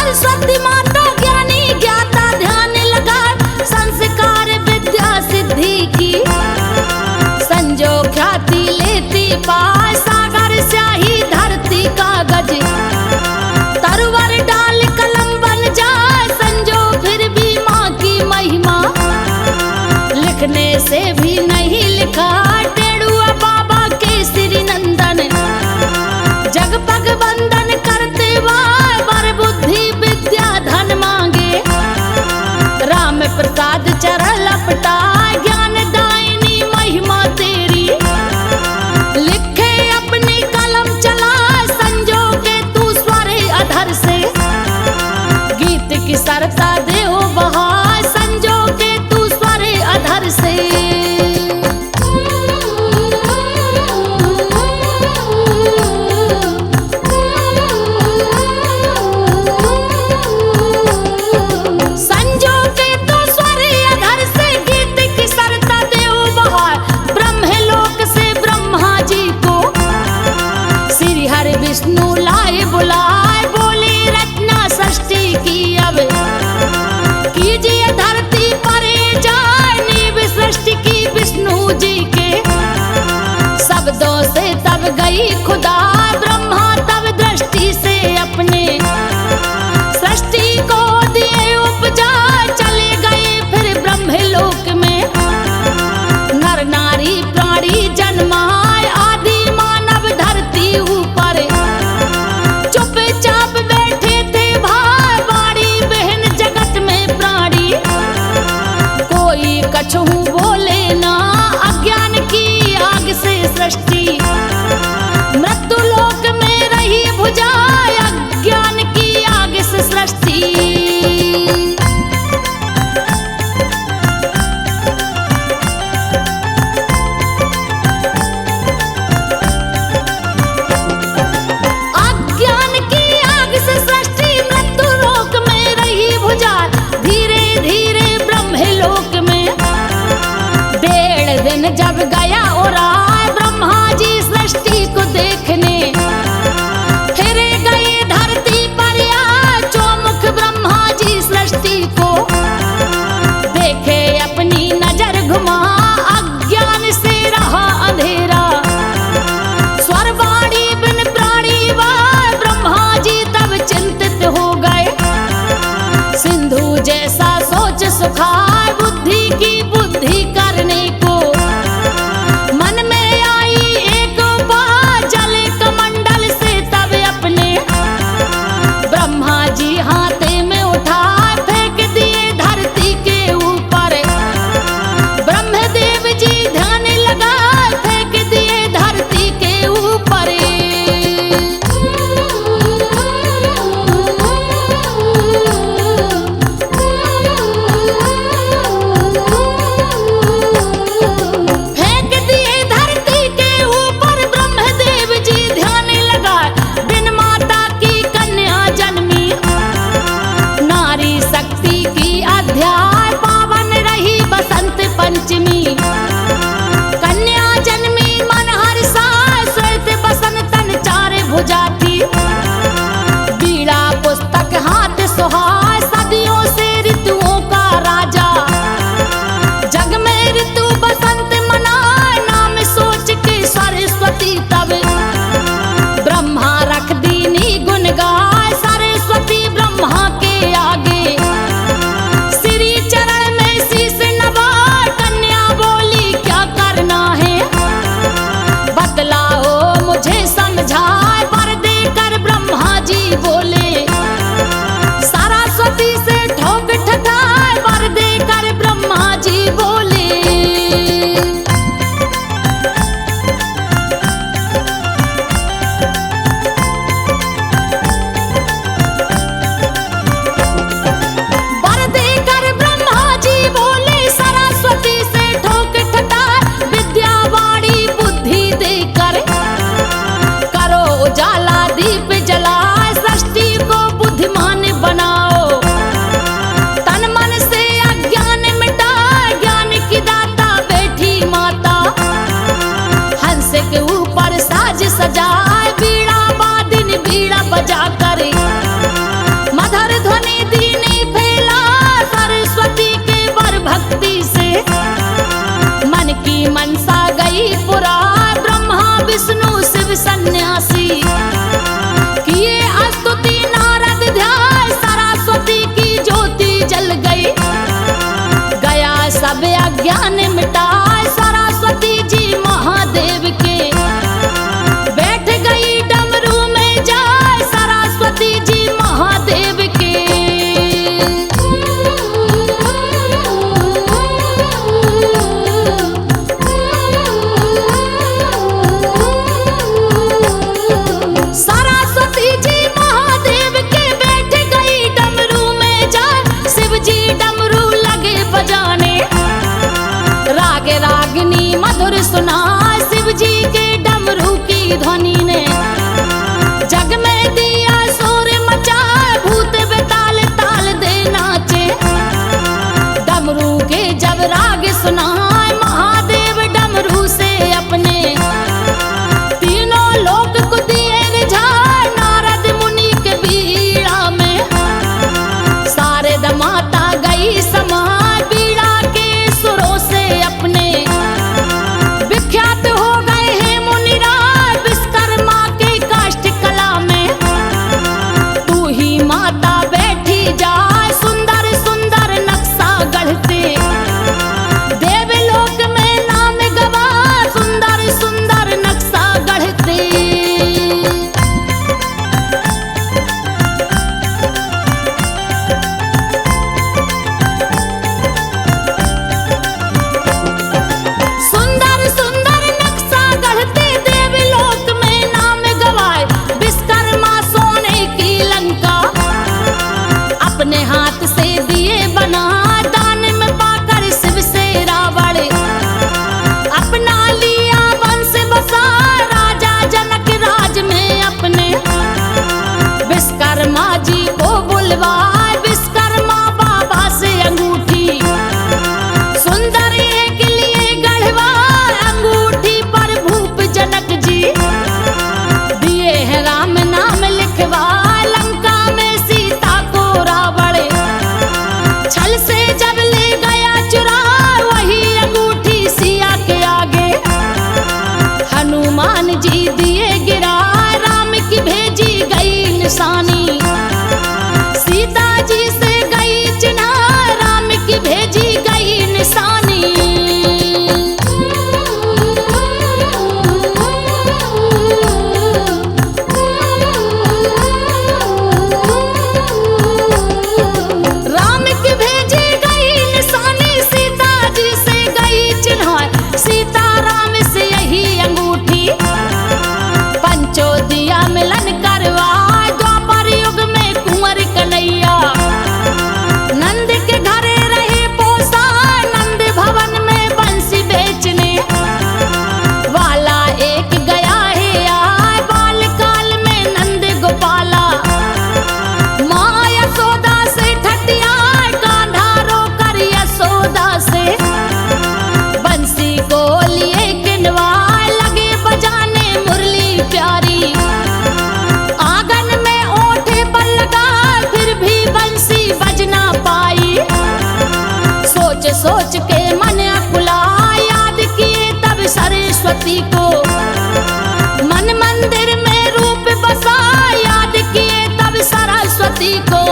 सरस्वती माता ज्ञानी ज्ञाता ध्यान लगा, संस्कार विद्या सिद्धि की संजो ख्याति लेती पाए, सागर स्याही धरती कागज तरवर डाल कलम बन जाए, संजो फिर भी माँ की महिमा लिखने से भी नहीं लिखा। टेढ़ुआ बाबा के श्री नंदन जग पग बंदन करते वाय, वर बुद्धि विद्या धन मांगे, राम प्रसाद चरण लपटाए, ज्ञान दायिनी महिमा तेरी लिखे अपनी कलम चलाए, संजो के तू स्वर अधर से गीत की सरता देव बहाय, संजो के तू स्वर अधर से। संजो के तू स्वर अधर से गीत की सरता देव बहाय, ब्रह्मलोक से ब्रह्मा जी को श्री हरि विष्णु लाए बुलाए, बोले रचना सृष्टि की अब कीजिए धरती पर जाए, नींव सृष्टि की विष्णु जी के शब्दों से तब गई खुदा, ब्रह्मा तब दृष्टि से अपने सृष्टि को दिए उपजा, चले गए फिर ब्रह्मलोक में नर नारी प्राणी जन्माए, आदि मानव धरती ऊपर चुपचाप बैठे थे भाई, बाड़ी बहन जगत में प्राणी कोई कछु बोले ना, अज्ञान की आग से सृष्टि मृत्यु लोक में रही भुजा, अज्ञान की आग से सृष्टि। अज्ञान की आग से सृष्टि मृत्यु लोक में रही भुजा, धीरे धीरे ब्रह्मलोक में 1.5 दिन जब गया और आए, ब्रह्मा जी सृष्टि को देखने फिर गए धरती पर आए, चौमुख ब्रह्मा जी सृष्टि को देखे अपनी नजर घुमा, अज्ञान से रहा अंधेरा स्वरवाणी बिन प्राणी वाय, ब्रह्मा जी तब चिंतित हो गए, सिंधु जैसा सोच सुखाए, बुद्धि की बुद्धि करने को मन में आई एक उपाय, जले कमंडल से तब अपने ब्रह्मा जी हाथे में उठाए, फेंक दिए धरती के ऊपर, ब्रह्मदेव जी ध्यान लगाए, फेंक दिए धरती के ऊपर। अज्ञान मिटाए सरस्वती जी महादेव के। बैठ गई डमरू में जाए सरस्वती जी महादेव के। सरस्वती जी महादेव के बैठ गई डमरू में जाए शिव जी डमरू लगे बजाने। राग रागिनी मधुर सुनाए शिव जी के डमरू की ध्वनि ने। जग में दिया शोर मचाए भूत बेताल ताल दे नाचे। डमरू के जब राग सुनाए महादेव डमरू से अपने। तीनों लोक को दिए रिझाए नारद मुनि के बीड़ा में। सारे दमाता गई समाए बीड़ा के सुरों से अपने। विख्यात हो गए हैं मुनिराज विश्वकर्मा के काष्ठ कला में। तू ही माता बैठी जाए सुंदर सुंदर नक्शा गढ़ते। देवलोक में नाम गवा सुंदर सुंदर नक्शा गढ़ते। सुंदर सुंदर नक्शा गढ़ते देवलोक में नाम गवाए विश्वकर्मा सोने की लंका। अपने हाथ से दिए बना दान में पाकर शिव से रावण। अपना लिया वंश बसा राजा जनक राज में अपने। विश्वकर्मा जी को बुलवाए विश्वकर्मा बाबा से अंगूठी। सुंदर एक लिए गढ़वाए अंगूठी पर भूप जनक जी। दिए है राम नाम लिखवाए लंका में सीता को रावण। छल से जब ले गया चुरा वही अंगूठी सिया के आगे। हनुमान जी दिए गिराए राम की भेजी गई निशानी। सीता जी से गई चिन्हा राम की भेजी गई निशानी। राम की भेजी गई निशानी सीता जी से गई चिन्हा। सीता राम से यही अंगूठी। पंचो दिया मिलन करवाए द्वापर युग में कुंवर कन्हैया। नंद के घरे रहे पोसा नंद भवन में बंसी बेचने वाला एक गया है आए बाल काल में नंद गोपाला। माँ यशोदा से ठटिया कान्हा रोकर यशोदा से। बंसी को लिए किनवाए लगे बजाने मुरली प्यारी। आंगन में ओठे पर लगा फिर भी बंसी बजना पाई। सोच सोच के मन अकुला याद किए तब सरस्वती को। मन मंदिर में रूप बसा याद किए तब सरस्वती को।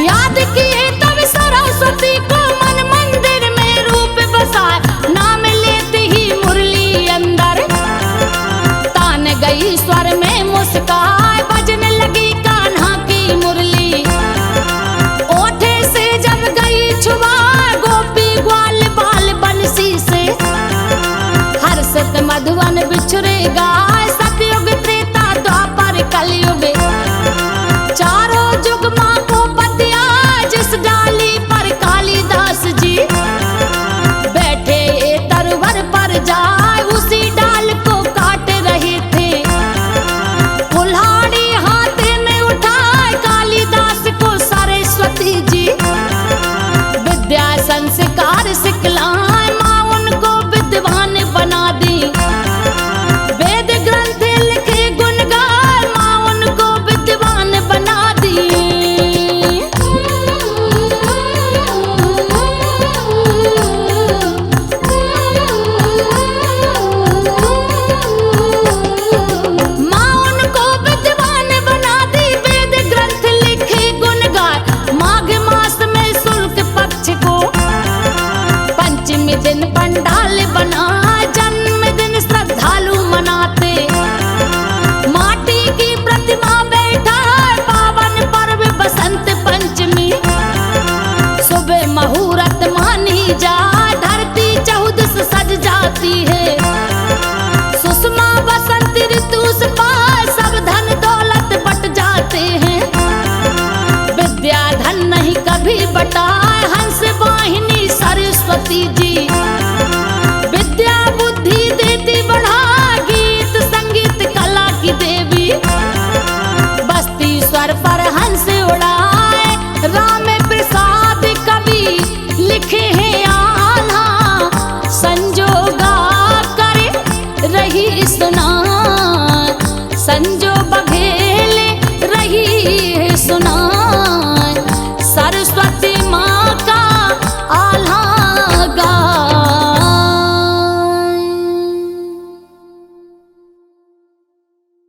याद किए तब सरस्वती को मन मंदिर में रूप बसाए। नाम लेते ही मुरली अंदर तान गई स्वर में मुस्काए। बजने लगी कान्हा की मुरली। ओठे से जब गई छुआ गोपी ग्वाल बाल बंसी से। हर्षित मधुवन बिछुरे गाय सतयुग त्रेता द्वापर कलयुग। चारों जुग माँ को पतिया जिस डाली पर कालिदास जी। बैठे तरवर पर जाए उसी डाल को काट रहे थे। कुल्हाड़ी हाथ में उठाए कालिदास को सरस्वती जी। विद्या संस्कार सिखलाए माँ उनको विद्वान बना दी। सुना